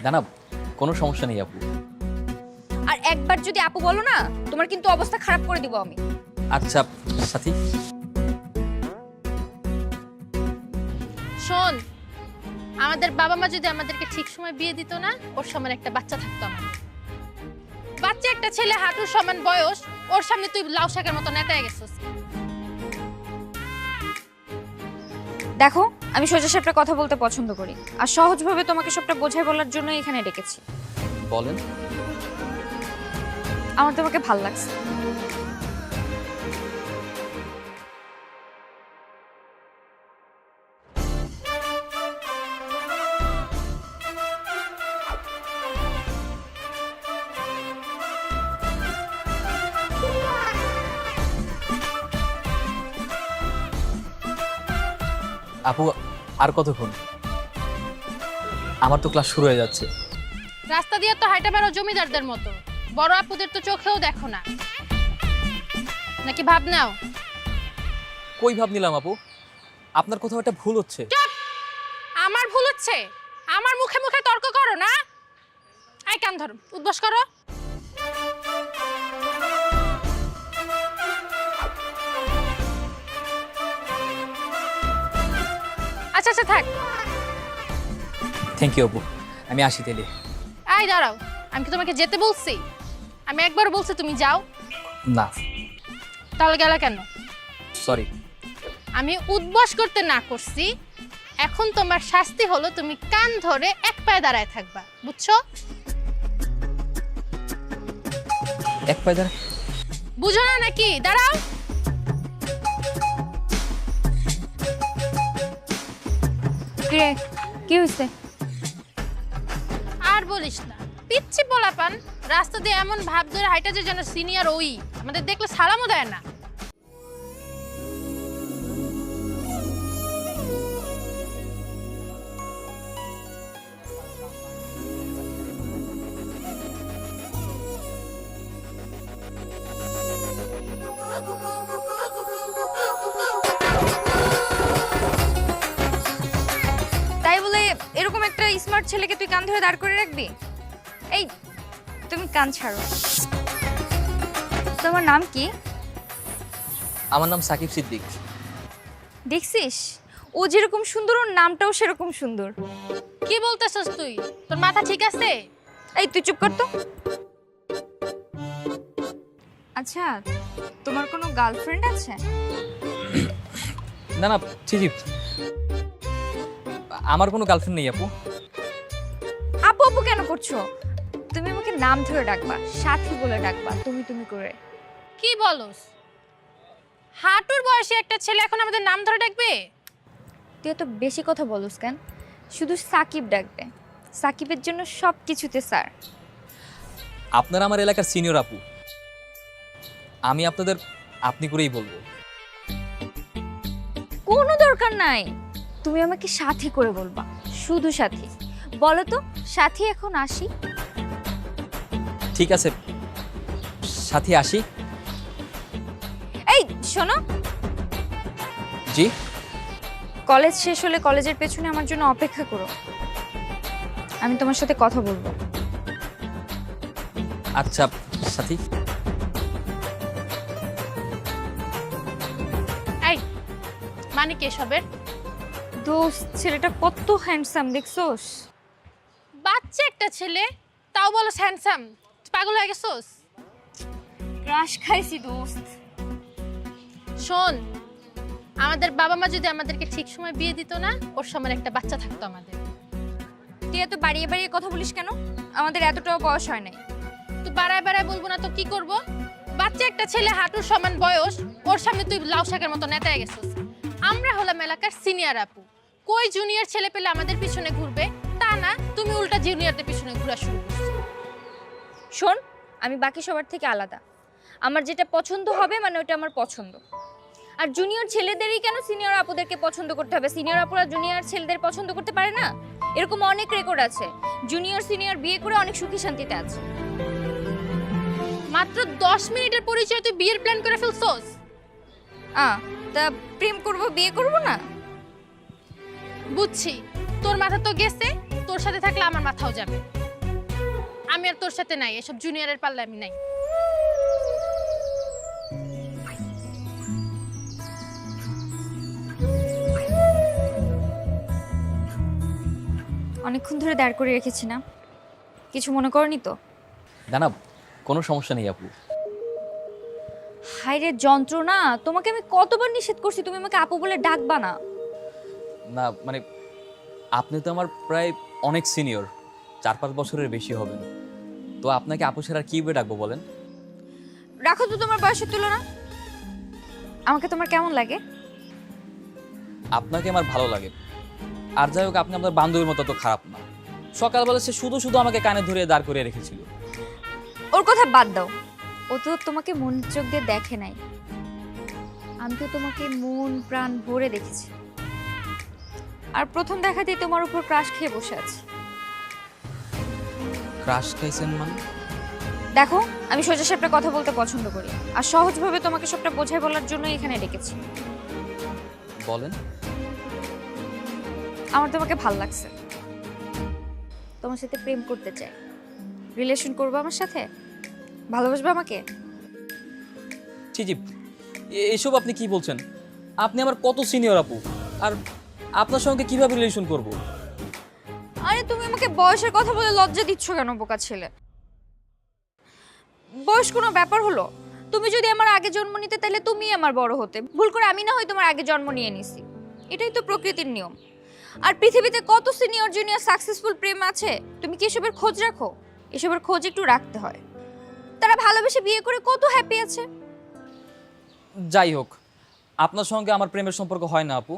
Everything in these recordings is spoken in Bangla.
না না, কোনো সমস্যা নেই আপু। আর একবার যদি আপু বলো না, তোমার কিন্তু অবস্থা খারাপ করে দিব আমি। আচ্ছা সাথী। শোন, আমাদের বাবা মা যদি আমাদেরকে ঠিক সময় বিয়ে দিত না, ওর সমান একটা বাচ্চা থাকতো আমাদের। বাচ্চা একটা ছেলে, হাঁটুর সমান বয়স, ওর সামনে তুই লাউ শাকের মতো নেতায় গেছিস। দেখো, আমি সোজা সাপটা কথা বলতে পছন্দ করি, আর সহজভাবে তোমাকে সবটা বোঝাই বলার জন্য এখানে ডেকেছি। বলেন। আমার তোমাকে ভাল লাগছে। আপু আর কতক্ষণ? আমার তো ক্লাস শুরু হয়ে যাচ্ছে। রাস্তা দিয়ে তো হাইটা বেরো জমিদারদের মতো, বড় আপুদের তো চোখেও দেখো না, নাকি ভাব নাও? কই ভাব নিলাম আপু? আপনার কোথাও একটা ভুল হচ্ছে। আমার ভুল হচ্ছে? আমার মুখে মুখে তর্ক করো না। আই কান ধরো, উদ্বাস করো। আচ্ছা আচ্ছা থাক। থ্যাংক ইউ আপু, আমি আসি তাহলে। আই দাঁড়াও, আমি কি তোমাকে যেতে বলছি? আমি একবার বলছি তুমি যাও। না তাহলে গেলা কেন? সরি। আমি উদ্বাস করতে না করছি। এখন তোমার শাস্তি হলো তুমি কান ধরে এক পায়ে দাঁড়ায় থাকবা, বুঝছো? এক পায়ে দাঁড়ায়? বুঝো না নাকি? দাঁড়াও। কিরে, কি হইছে? আর বলিস না, পিচ্ছি পোলাপান রাস্তা দিয়ে এমন ভাব ধরে হাইটা যে যেন সিনিয়র ওই, আমাদের দেখলে সালামও দেয় না। তাই বলে এরকম একটা স্মার্ট ছেলেকে তুই কান ধরে দাঁড় করে রাখবি? এই, তুমি কান ছাড়ো। তোমার নাম কি? আমার নাম সাকিব সিদ্দিক। দেখছিস, ও যেরকম সুন্দর ওর নামটাও সেরকম সুন্দর। কি বলতেছস তুই? তোর মাথা ঠিক আছে? এই তুই চুপ কর তো। আচ্ছা, তোমার কোনো গার্লফ্রেন্ড আছে? না না, জি জি, আমার কোনো গার্লফ্রেন্ড নেই আপু। আপু আপু কেন করছো? তুমি আমাকে নাম ধরে ডাকবা, সাথী বলে ডাকবা, তুমি তুমি করে। কি বলস? হাঁটুর বয়সী একটা ছেলে এখন আমাদের নাম ধরে ডাকবে? তুই এত বেশি কথা বলস কেন? শুধু সাকিব ডাকবে। সাকিবের জন্য সব কিছুতে স্যার। আপনারা আমার এলাকার সিনিয়র আপু, আমি আপনাদের আপনি করেই বলবো। কোনো দরকার নাই, তুমি আমাকে সাথী করে বলবা, শুধু সাথী। বলো তো, সাথী এখন আসি? ঠিক আছে সাথী, আসি। এই শোনো, জি। কলেজ শেষ হলে কলেজের পেছনে আমার জন্য অপেক্ষা করো, আমি তোমার সাথে কথা বলবো। আচ্ছা সাথী। এই মানে কি এসবের? দোস্ত, ছেলেটা কত হ্যান্ডসাম দেখছোস? বাচ্চা একটা ছেলে, তাও বলো হ্যান্ডসাম। পাগল হয়ে গেছোস? ক্রাশ খাইছি দোস্ত। শোন, আমাদের বাবা মা যদি আমাদেরকে ঠিক সময় বিয়ে দিত না, ওর সমান একটা বাচ্চা থাকতো আমাদের। তুই এত বাড়িয়ে বাড়িয়ে কথা বলিস কেন? আমাদের এতটাও বয়স হয় নাই। তুই বাড়ায় বাড়ায় বলবো না তো কি করব? বাচ্চা একটা ছেলে, হাঁটুর সমান বয়স, ওর সামনে তুই লাউ শাকের মতো নেতায় গেছিস। আমরা হলাম এলাকার সিনিয়র আপু, কই জুনিয়র ছেলে পেলে আমাদের পিছনে ঘুরবে তা না, তুমি উল্টা জুনিয়রদের পিছনে ঘোরা শুরু করছো। শোন, আমি বাকি সবার থেকে আলাদা। আমার যেটা পছন্দ হবে মানে ওটা আমার পছন্দ। আর জুনিয়র ছেলেদেরই কেন সিনিয়র আপুদেরকে পছন্দ করতে হবে? সিনিয়র আপুরা জুনিয়র ছেলেদের পছন্দ করতে পারে না? এরকম অনেক রেকর্ড আছে, জুনিয়র সিনিয়র বিয়ে করে অনেক সুখী শান্তিতে আছে। মাত্র 10 মিনিটের পরিচয় তুই বিয়ের প্ল্যান করে ফেলছস? তা প্রেম করব, বিয়ে করব না? বুঝছি, তোর মাথা তো গেছে, তোর সাথে থাকলে আমার মাথাও যাবে। আমি আর তোর সাথে নাই, এসব জুনিয়রের পাল্লা আমি নাই। অনেকক্ষণ ধরে দাঁড় করে রেখেছি না, কিছু মনে করনি তো? না, কোনো সমস্যা নেই আপু। হায় রে যন্ত্রণা, তোমাকে আমি কতবার নিষেধ করছি তুমি আমাকে আপু বলে ডাকবা না। না মানে আপনি তো আমার প্রায় অনেক সিনিয়র, 4-5 বছরের বেশি হবেন, তো আপনাকে আপু ছাড়া আর কীভাবে ডাকবো বলেন? রাখো তো তোমার বয়সের তুলনা। আমাকে তোমার কেমন লাগে? আপনাকে আমার ভালো লাগে। আর যাই হোক, আপনি আপনার বান্ধবীর মতো তো খারাপ না। সকালবেলা সে শুধু শুধু আমাকে কানে ধরে দাঁড় করিয়ে রেখেছিল। ওর কথা বাদ দাও, ও তো তোমাকে মন চোখ দিয়ে দেখে নাই, আমি তো তোমাকে মন প্রাণ ভরে দেখেছি। আর প্রথম দেখাতেই তোমার উপর ক্রাশ খেয়ে বসে আছি। ক্রাশ খাইছেন মানে? দেখো, আমি সোজা সাপটা কথা বলতে পছন্দ করি, আর সহজভাবে তোমাকে সবটা বোঝাই বলার জন্য এখানে ডেকেছি। বলেন। আমার তোমাকে ভাল লাগছে, তোমার সাথে প্রেম করতে চাই। রিলেশন করবো আমার সাথে? ভালোবাসবে আমাকে? জি, এসব আপনি কি বলছেন? আপনি আমার কত সিনিয়র আপু, আর আপনার সঙ্গে কিভাবে রিলেশন করব? আরে তুমি আমাকে বয়সের কথা বলে লজ্জা দিচ্ছ কেন বোকা ছেলে? বয়স কোনো ব্যাপার হলো? তুমি যদি আমার আগে জন্ম নিতে তাহলে তুমি আমার বড় হতে, ভুল করে আমি না হয় তোমার আগে জন্ম নিয়ে নিছি। এটাই তো প্রকৃতির নিয়ম। আর পৃথিবীতে কত সিনিয়র জুনিয়র সাকসেসফুল প্রেম আছে, তুমি কি এসবের খোঁজ রাখো? এসবের খোঁজ একটু রাখতে হয়। তারা ভালোবেসে বিয়ে করে কত হ্যাপি আছে। যাই হোক, আপনার সঙ্গে আমার প্রেমের সম্পর্ক হয় না আপু।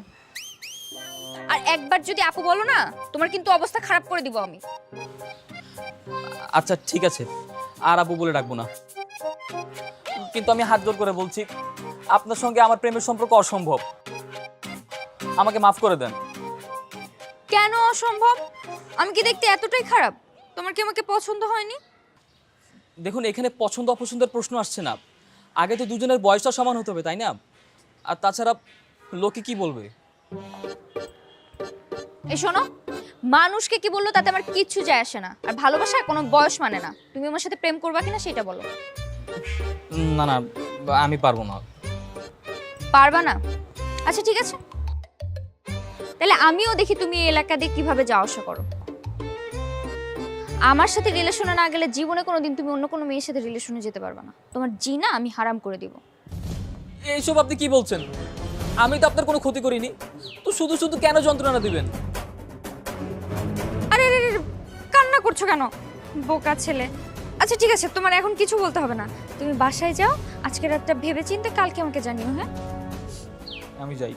আর একবার যদি আপু বলো না, তোমার কিন্তু অবস্থা খারাপ করে দিব আমি। আচ্ছা ঠিক আছে, আর আপু বলে ডাকবো না, কিন্তু আমি হাত জোর করে বলছি, আপনার সঙ্গে আমার প্রেমের সম্পর্ক অসম্ভব। আমাকে মাফ করে দেন। কেন অসম্ভব? আমি কি দেখতে এতটাই খারাপ? তোমার কি আমাকে পছন্দ হয়নি? দেখুন, এখানে পছন্দ অপছন্দের প্রশ্ন আসছে না। আগে তো দুজনের বয়সটা সমান হতে হবে, তাই না? আর তাছাড়া লোকে কি বলবে? এই শোনো, মানুষকে কি বললো তাতে আমার কিচ্ছু যায় আসে না। আর ভালোবাসা কোনো বয়স মানে না। তুমি আমার সাথে প্রেম করবা কিনা সেটা বলো। না, আমি পারবো না। পারবা না? আচ্ছা ঠিক আছে, তাহলে আমিও দেখি তুমি এই এলাকা দিয়ে কিভাবে যাওয়া আসা করো। আমার সাথে রিলেশনে না গেলে জীবনে কোনোদিন তুমি অন্য কোনো মেয়ের সাথে রিলেশনে যেতে পারবে না। তোমার জিনা আমি হারাম করে দিব। এইসব আপনি কি বলছেন? আমি তো আপনার কোনো ক্ষতি করিনি, তো শুধু শুধু কেন যন্ত্রণা দিবেন? আরে আরে আরে, কান্না করছো কেন বোকা ছেলে? আচ্ছা ঠিক আছে, তোমার এখন কিছু বলতে হবে না। তুমি বাসায় যাও, আজকে রাতটা ভেবে চিন্তে কালকে আমাকে জানিও। হ্যাঁ, আমি যাই।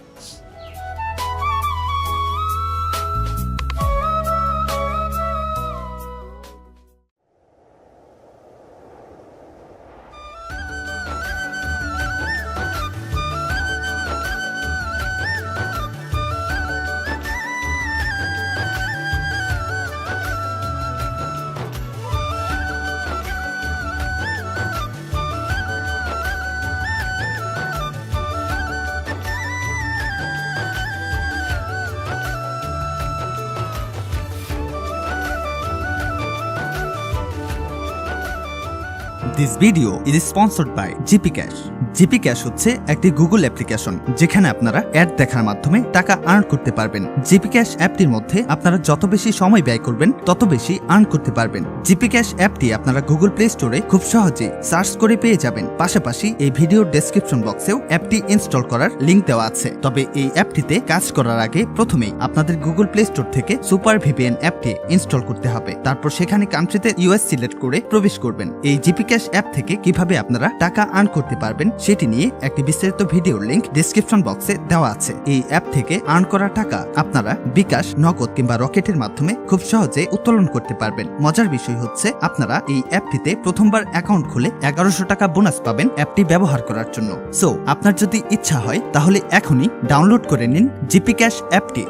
This video is sponsored by GPcash. GPcash হচ্ছে একটি গুগল অ্যাপ্লিকেশন যেখানে আপনারা অ্যাড দেখার মাধ্যমে টাকা আর্ন করতে পারবেন। GPcash অ্যাপটির মধ্যে আপনারা যত বেশি সময় ব্যয় করবেন তত বেশি আর্ন করতে পারবেন। GPcash অ্যাপটি আপনারা গুগল প্লে স্টোরে খুব সহজেই সার্চ করে পেয়ে যাবেন। পাশাপাশি এই ভিডিওর ডেসক্রিপশন বক্সেও অ্যাপটি ইনস্টল করার লিংক দেওয়া আছে। তবে এই অ্যাপটিতে কাজ করার আগে প্রথমেই আপনাদের গুগল প্লে স্টোর থেকে সুপার ভিপিএন অ্যাপটি ইনস্টল করতে হবে। তারপর সেখানে কান্ট্রিতে ইউএস সিলেক্ট করে প্রবেশ করবেন। এই GPcash অ্যাপ থেকে কিভাবে আপনারা টাকা আর্ন করতে পারবেন সেটি নিয়ে একটি বিস্তারিত ভিডিওর লিংক ডেসক্রিপশন বক্সে দেওয়া আছে। এই অ্যাপ থেকে আর্ন করা টাকা আপনারা বিকাশ, নগদ কিংবা রকেটের মাধ্যমে খুব সহজে উত্তোলন করতে পারবেন। মজার বিষয় হচ্ছে আপনারা এই অ্যাপটিতে প্রথমবার অ্যাকাউন্ট খুলে 1100 টাকা বোনাস পাবেন অ্যাপটি ব্যবহার করার জন্য। সো আপনার যদি ইচ্ছা হয় তাহলে এখনই ডাউনলোড করে নিন GPcash অ্যাপটি।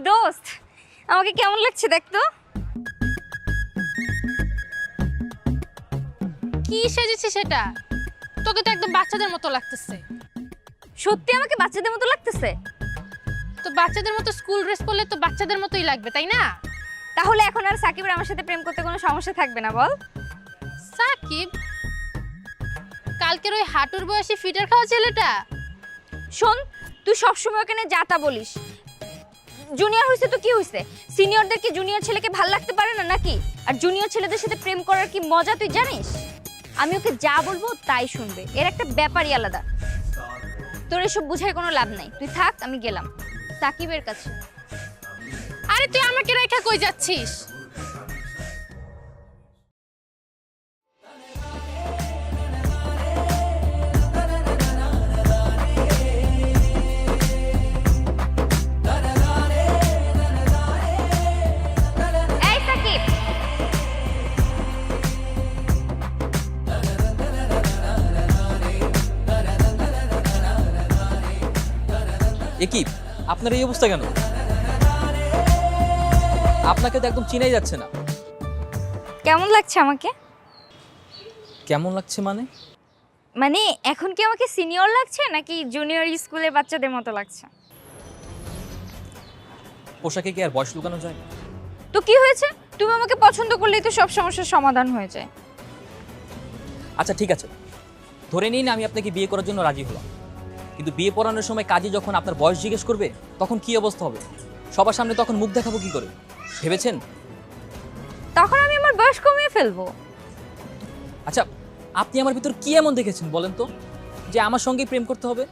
দোস্ত, আমাকে কেমন লাগছে দেখতো? কি সেজেছি সেটা? তোকে তো একদম বাচ্চাদের মতো লাগতেছে। সত্যি আমাকে বাচ্চাদের মতো লাগতেছে? তো বাচ্চাদের মতো স্কুল ড্রেস পরলে তো বাচ্চাদের মতোই লাগবে, তাই না? তাহলে এখন আর সাকিবের আমার সাথে প্রেম করতে কোনো সমস্যা থাকবে না, বল? সাকিব, কালকের ওই হাঁটুর বয়সী ফিটার খাওয়া ছেলেটা? শোন, তুই সবসময় ওখানে যাতা বলিস। জুনিয়র হয়েছে তো কি হয়েছে? সিনিয়রদের কি জুনিয়র ছেলেকে ভাল লাগতে পারে না নাকি? আর জুনিয়র ছেলেদের সাথে প্রেম করার কি মজা তুই জানিস? আমি ওকে যা বলবো তাই শুনবে, এর একটা ব্যাপারই আলাদা। তোর এসব বুঝায় কোনো লাভ নাই, তুই থাক, আমি গেলাম সাকিবের কাছে। আরে তুই আমাকে রেখে কই যাচ্ছিস? এই সাকিব, এ কি আপনার এই অবস্থা কেন? আপনাকে তো একদম চিনাই যাচ্ছে না। কেমন লাগছে আমাকে? কেমন লাগছে মানে? মানে এখন কি আমাকে সিনিয়র লাগছে নাকি জুনিয়র স্কুলের বাচ্চাদের মতো লাগছে? পোশাকে কি আর বয়স লুকানো যায়? তো কি হয়েছে? তুমি আমাকে পছন্দ করলেই তো সব সমস্যার সমাধান হয়ে যায়। আচ্ছা ঠিক আছে, ধরে নিন আমি আপনাকে বিয়ে করার জন্য রাজি হলাম, কিন্তু বিয়ে পড়ানোর সময় কাজী যখন আপনার বয়স জিজ্ঞেস করবে তখন কি অবস্থা হবে? সবার সামনে তখন মুখ দেখাবো কি করে ভেবেছেন? তখন আমি আমার বয়স কমিয়ে ফেলবো। আচ্ছা, আপনি আমার ভিতর কি এমন দেখেছেন বলেন তো যে আমার সঙ্গেই প্রেম করতে হবে?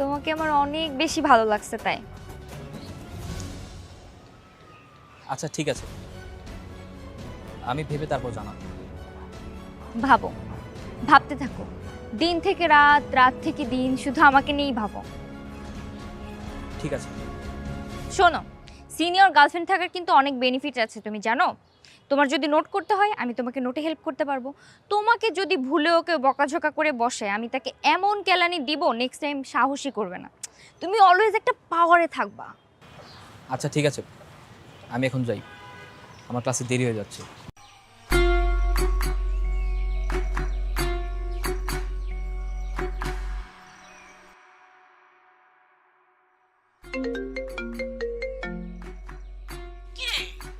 তোমাকে আমার অনেক বেশি ভালো লাগছে তাই। আচ্ছা ঠিক আছে, আমি ভেবে তারপর জানাবো। ভাবো, ভাবতে থাকো, দিন থেকে রাত, রাত থেকে দিন, শুধু আমাকে নিয়েই ভাবো। ঠিক আছে। শোনো, সিনিয়র গার্লফ্রেন্ড থাকার কিন্তু অনেক বেনিফিট আছে, তুমি জানো? তোমার যদি নোট করতে হয় আমি তোমাকে নোটে হেল্প করতে পারবো। তোমাকে যদি ভুলে ওকে বকাঝকা করে বসে আমি তাকে এমন কেলানি দিব নেক্সট টাইম সাহসী করবে না। তুমি অলওয়েজ একটা পাওয়ারে থাকবা। আচ্ছা ঠিক আছে, আমি এখন যাই, আমার ক্লাসে দেরি হয়ে যাচ্ছে।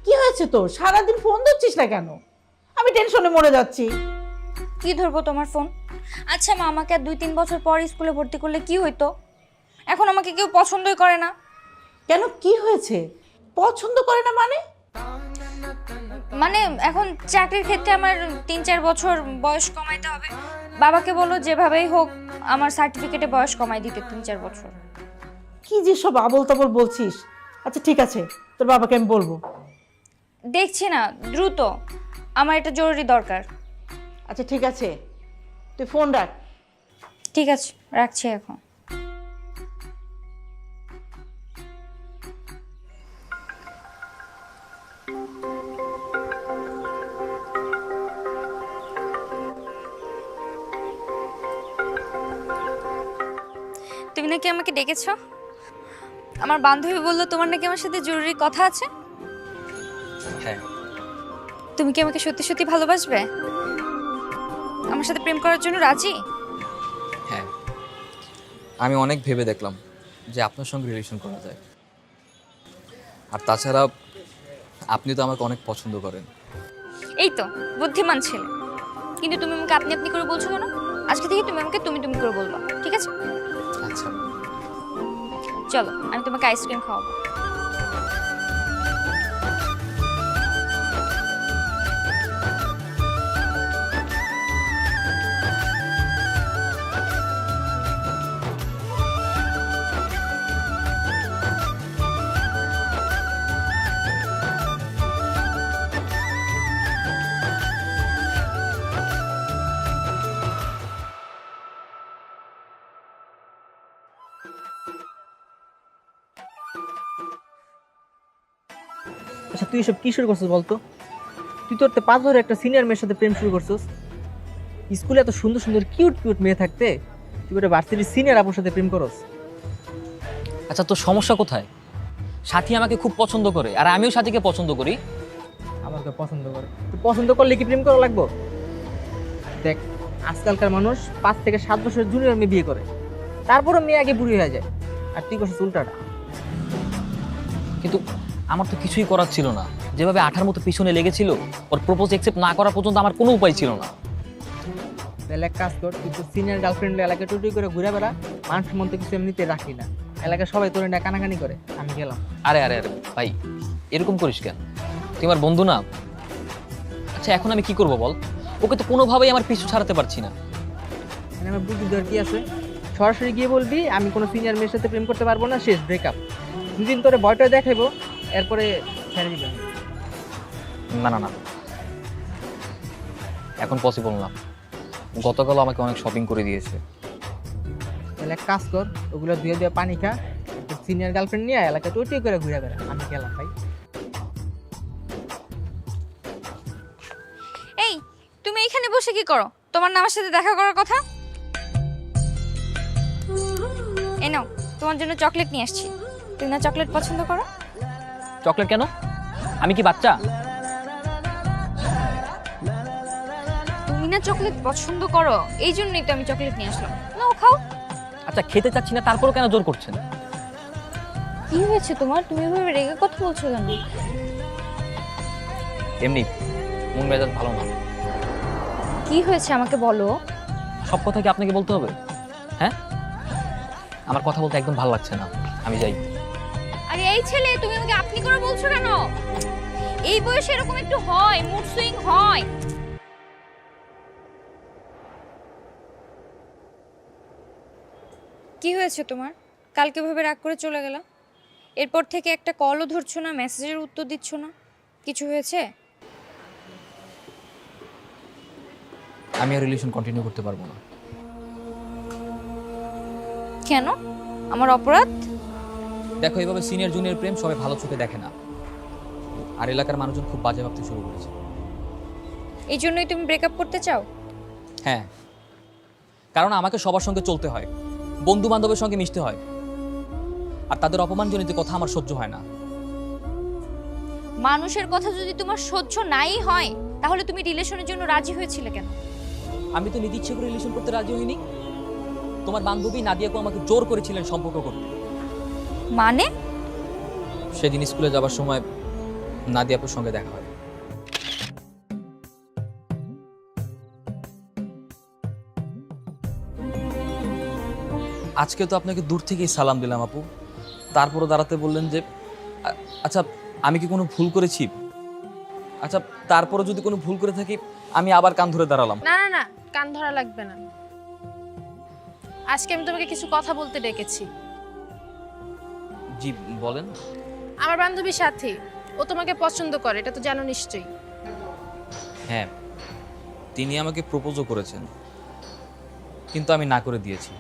কি হয়েছে তোর? সারাদিন ফোন ধরছিস না কেন? আমি টেনশনে মরে যাচ্ছি। কি ধরবো তোমার ফোন? আচ্ছা মা, আমাকে আর 2-3 বছর পর স্কুলে ভর্তি করলে কি হইতো? এখন আমাকে কেউ পছন্দই করে না। কেন, কি হয়েছে? পছন্দ করে না মানে? মানে এখন চাকরির ক্ষেত্রে আমার 3-4 বছর বয়স কমাইতে হবে। বাবাকে বলো যেভাবেই হোক আমার সার্টিফিকেটে বয়স কমাই দিতে 3-4 বছর। কি যে সব আবল তাবল বলছিস। আচ্ছা ঠিক আছে, তোর বাবাকে আমি বলবো। দেখছি না, দ্রুত, আমার এটা জরুরি দরকার। আচ্ছা ঠিক আছে, তুই ফোন রাখ। ঠিক আছে, রাখছি এখন। তুমি নাকি আমাকে ডেকেছ? আমার বান্ধবী বললো তোমার নাকি আমার সাথে জরুরি কথা আছে। হ্যাঁ। তুমি কি আমাকে সত্যি সত্যি ভালোবাসবে? আমার সাথে প্রেম করার জন্য রাজি? হ্যাঁ, আমি অনেক ভেবে দেখলাম যে আপনার সঙ্গে রিলেশন করা যায়। আর তাছাড়া আপনি তো আমাকে অনেক পছন্দ করেন। এই তো বুদ্ধিমান ছেলে। কিন্তু তুমি আমাকে আপনি আপনি করে বলছো কেন? আজকে থেকে তুমি আমাকে তুমি তুমি করে বলবা, ঠিক আছে? আচ্ছা। চলো, আমি তোমাকে আইসক্রিম খাওয়াবো। আচ্ছা তুই এসব কি শুরু করছিস বলতো? তুই তোর 5 বছরের একটা সিনিয়র মেয়ের সাথে প্রেম শুরু করছিস। স্কুলে এত সুন্দর সুন্দর কিউট কিউট মেয়ে থাকতে তুই একটা ভার্সিটির সিনিয়র আপুর সাথে প্রেম করস। আচ্ছা, তোর সমস্যা কোথায়? সাথী আমাকে খুব পছন্দ করে আর আমিও সাথীকে পছন্দ করি। আমাকে পছন্দ করে, তুই পছন্দ করলে কি প্রেম করা লাগবো? দেখ, আজকালকার মানুষ 5 থেকে 7 বছরের জুনিয়র মেয়ে বিয়ে করে, তারপরে মেয়ে আগে বুড়ি হয়ে যায়, আর তুই করছিস উল্টাটা। কিন্তু আমার তো কিছুই করার ছিল না। যেভাবে আঠার মতো পিছনে লেগেছিল, ওর প্রপোজ অ্যাকসেপ্ট না করা পর্যন্ত আমার কোনো উপায় ছিল না। তাহলে এক কাজ কর, তুই তো সিনিয়র গার্লফ্রেন্ড এলাকায় টুটি করে ঘুরে বেড়া, মানুষ মধ্যে কিছু এমনিতে রাখি না, এলাকায় সবাই তোর না কানাকানি করে, আমি গেলাম। আরে আরে আরে ভাই, এরকম করিস কেন? তুই আমার বন্ধু না? আচ্ছা এখন আমি কি করব বল? ওকে তো কোনোভাবেই আমার পিছু ছাড়াতে পারছি না। মানে আমার বুদ্ধি দেওয়ার কি আছে? সরাসরি গিয়ে বলবি আমি কোনো সিনিয়র মেয়ের সাথে প্রেম করতে পারবো না, শেষ ব্রেকআপ। দুদিন তোরে ভয়টা দেখাবো, এরপরে ছেড়ে দিবেন। না না না, এখন পসিবল না। গতকাল আমাকে অনেক শপিং করে দিয়েছে। তাহলে এক কাজ কর, ওগুলো ধুয়ে দিয়ে পানি খা, সিনিয়র গার্লফ্রেন্ড নিয়ে এলাকায় টুটি করে ঘুরে বেড়া, আমি গেলাম ভাই। এই তুমি এখানে বসে কি করো? তোমার না আমার সাথে দেখা করার কথা? এই নাও, তোমার জন্য চকলেট নিয়ে আসছি। তুমি না চকলেট পছন্দ করো? চকলেট কেন? আমি কি বাচ্চা? তুমি না চকলেট পছন্দ করো, এই জন্যই তো আমি চকলেট নিয়ে আসলাম। নাও খাও। আচ্ছা খেতে চাচ্ছি না, তারপরও কেন জোর করছেন? কি হয়েছে তোমার? তুমি এভাবে রেগে কথা বলছো কেন? এমনি মন মেজাজ ভালো না। কি হয়েছে আমাকে বলো। সব কথা কি আপনাকে বলতে হবে? হ্যাঁ, আমার কথা বলতে একদম ভালো লাগছে না, আমি যাই। আরে এই ছেলে, তুমি আমাকে আপনি করে বলছো কেন? এই বয়সে এরকম একটু হয়, মুড সুইং হয়। কি হয়েছে তোমার? কালকে ভাবে রাগ করে চলে গেলা, এরপর থেকে একটা কলও ধরছো না, মেসেজের উত্তর দিচ্ছ না। কিছু হয়েছে? আমি আর রিলেশন কন্টিনিউ করতে পারবো না। কেন? আমার অপরাধ? দেখো, এইভাবে সিনিয়র জুনিয়র প্রেম সবাই ভালো চোখে দেখে না, আর এলাকার মানুষজন খুব বাজে ভাবতে শুরু করেছে। এই জন্যই তুমি ব্রেকআপ করতে চাও? হ্যাঁ, কারণ আমাকে সবার সঙ্গে চলতে হয়, বন্ধু বান্ধবের সঙ্গে মিশতে হয়, আর তাদের অপমানজনিত কথা আমার সহ্য হয় না। মানুষের কথা যদি তোমার সহ্য নাই হয়, তাহলে তুমি রিলেশনের জন্য রাজি হয়েছিলে কেন? আমি তো নিজে ইচ্ছে করে রিলেশন করতে রাজি হইনি। তোমার বান্ধবী নাদিয়াকে আমাকে জোর করেছিলেন সম্পর্ক করতে। মানে? সেদিন স্কুলে যাবার সময় নাদিয়াপুর সঙ্গে দেখা হয়। আজকে তো আপনাকে দূর থেকেই সালাম দিলাম আপু, তারপরও দাঁড়াতে বললেন যে আচ্ছা আমি কি কোনো ভুল করেছি? আচ্ছা তারপরও যদি কোনো ভুল করে থাকি, আমি আবার কান ধরে দাঁড়ালাম। না না না, কান ধরা লাগবে না। আজকে আমি তোমাকে কিছু কথা বলতে ডেকেছি। জি বলেন। আমার বান্ধবী সাথী, ও তোমাকে পছন্দ করে, এটা তো জানো নিশ্চয়ই। হ্যাঁ, তিনি আমাকে প্রপোজও করেছেন, কিন্তু আমি না করে দিয়েছি।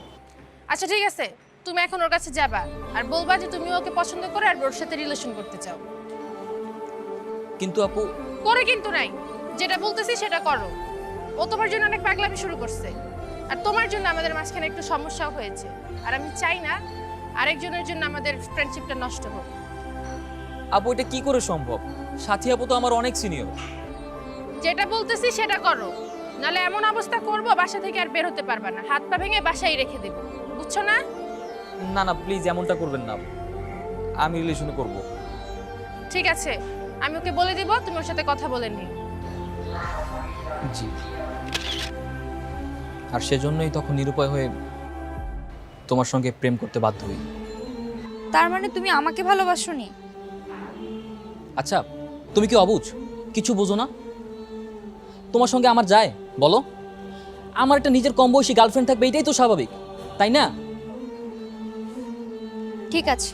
আচ্ছা ঠিক আছে, তুমি এখন ওর কাছে যাবা আর বলবা যে তুমি ওকে পছন্দ করো আর ওর সাথে রিলেশন করতে চাও। কিন্তু আপু। করে কিন্তু নাই, যেটা বলতেছি সেটা করো। ও তোমার জন্য অনেক পাগলামি শুরু করছে, আর তোমার জন্য আমাদের মাঝখানে একটু সমস্যাও হয়েছে, আর আমি চাই না আরেকজনের জন্য আমাদের ফ্রেন্ডশিপটা নষ্ট হোক। আপু এটা কি করে সম্ভব? সাথী আপু তো আমার অনেক সিনিয়র। যেটা বলতেছি সেটা করো, নাহলে এমন অবস্থা করব বাসা থেকে আর বের হতে পারবা না, হাত পা ভেঙে বাসায় রেখে দেব, বুঝছো না? না না প্লিজ এমনটা করবেন না, আমি রিলেশন করব। ঠিক আছে, আমি ওকে বলে দিব, তুমি ওর সাথে কথা বলে নিও। জি। আর সেজন্যই তখন নিরুপায় হয়ে তোমার সঙ্গে প্রেম করতে বাধ্য হই। তার মানে তুমি আমাকে ভালোবাসোনি? আচ্ছা তুমি কি অবুঝ, কিছু বোঝো না? তোমার সঙ্গে আমার যায় বলো? আমার একটা নিজের কম বয়সী গার্লফ্রেন্ড থাকবে, এটাই তো স্বাভাবিক, তাই না? ঠিক আছে,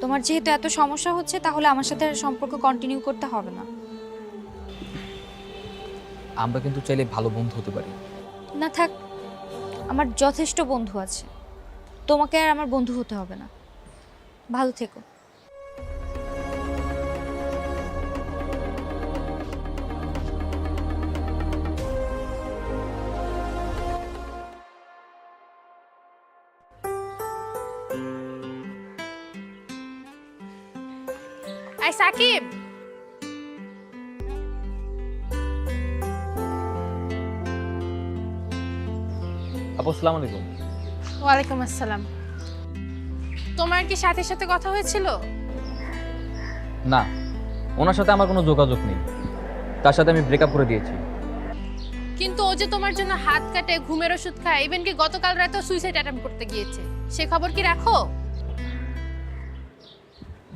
তোমার যেহেতু এত সমস্যা হচ্ছে, তাহলে আমার সাথে আর সম্পর্ক কন্টিনিউ করতে হবে না। আমরা কিন্তু চাইলে ভালো বন্ধু হতে পারি। না থাক, আমার যথেষ্ট বন্ধু আছে, তোমাকে আর আমার বন্ধু হতে হবে না। ভালো থেকো। আই সাকিব, আপু আসসালামু আলাইকুম। ওয়ালাইকুম আসসালাম। তোমার কি সাথীর সাথে কথা হয়েছিল? না, ওনার সাথে আমার কোনো যোগাযোগ নেই। তার সাথে আমি ব্রেকআপ করে দিয়েছি। কিন্তু ও যে তোমার জন্য হাত কাটে, ঘুমের ওষুধ খায়, ইভেন কি গতকাল রাতে সুইসাইড অ্যাটেম্প করতে গিয়েছে, সে খবর কি রাখো?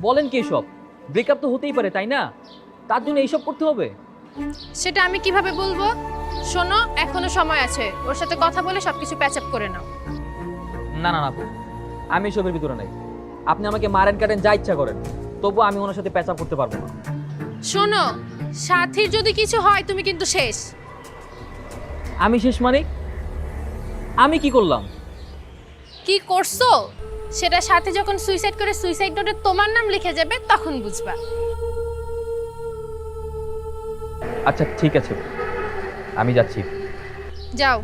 বলেন কি এসব? ব্রেকআপ তো হতেই পারে, তাই না? তার জন্য এইসব করতে হবে? সেটা আমি কিভাবে বলবো? শোনো, এখনো সময় আছে, ওর সাথে কথা বলে সবকিছু প্যাচ আপ করে নাও। না না না আপু, আমি এসবের ভিতরে নাই। আপনি আমাকে মারেন কাটেন যা ইচ্ছা করেন, তবু আমি ওনার সাথে প্যাচ আপ করতে পারবো না। শোনো, সাথীর যদি কিছু হয় তুমি কিন্তু শেষ। আমি শেষ মানে? আমি কি করলাম? কি করছো সেটা সাথে যখন সুইসাইড করে সুইসাইড নোটে তোমার নাম লিখে যাবে তখন বুঝবা। আচ্ছা ঠিক আছে, আমি যাচ্ছি। যাও।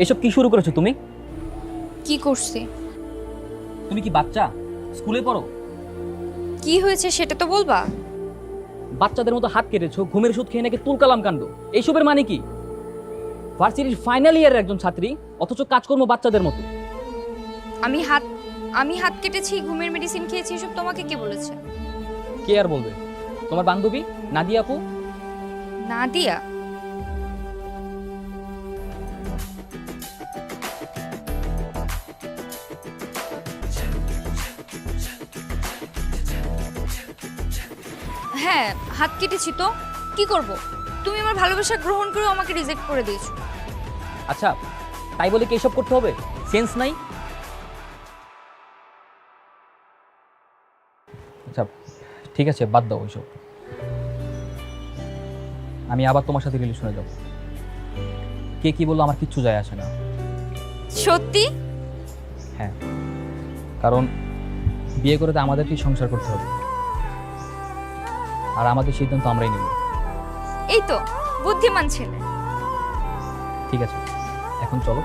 এসব কি শুরু করেছো তুমি? কি করছি? তুমি কি বাচ্চা? স্কুলে পড়ো? কি হয়েছে সেটা তো বলবা। বাচ্চাদের মতো হাত কেটেছো, ঘুমের ওষুধ খেয়ে নাকি তুলকালাম কাণ্ড। এইসবের মানে কি? ভার্সিটির ফাইনাল ইয়ারের একজন ছাত্রী, অথচ কাজকর্ম বাচ্চাদের মতো। আমি হাত কেটেছি, ঘুমের মেডিসিন খেয়েছি, এসব তোমাকে কে বলেছে? কে আর বলবে? তোমার বান্ধবী নাদিয়া আপু। নাদিয়া? হ্যাঁ, হাত কেটেছি তো কি করব? তুমি আমার ভালোবাসা গ্রহণ করে আমাকে রিজেক্ট করে দিয়েছো। আচ্ছা, তাই বলে কি এসব করতে হবে? সেন্স নাই? আচ্ছা ঠিক আছে, বাদ দাও ওইসব। আমি আবার তোমার সাথে রিলেশনে যাব। কে কি বললো আমার কিচ্ছু যায় আসে না। সত্যি? হ্যাঁ, কারণ বিয়ে করে তো আমাদেরকেই সংসার করতে হবে, আর আমাদের সিদ্ধান্ত আমরাই নেব। এই তো বুদ্ধিমান ছেলে। ঠিক আছে, এখন চলো।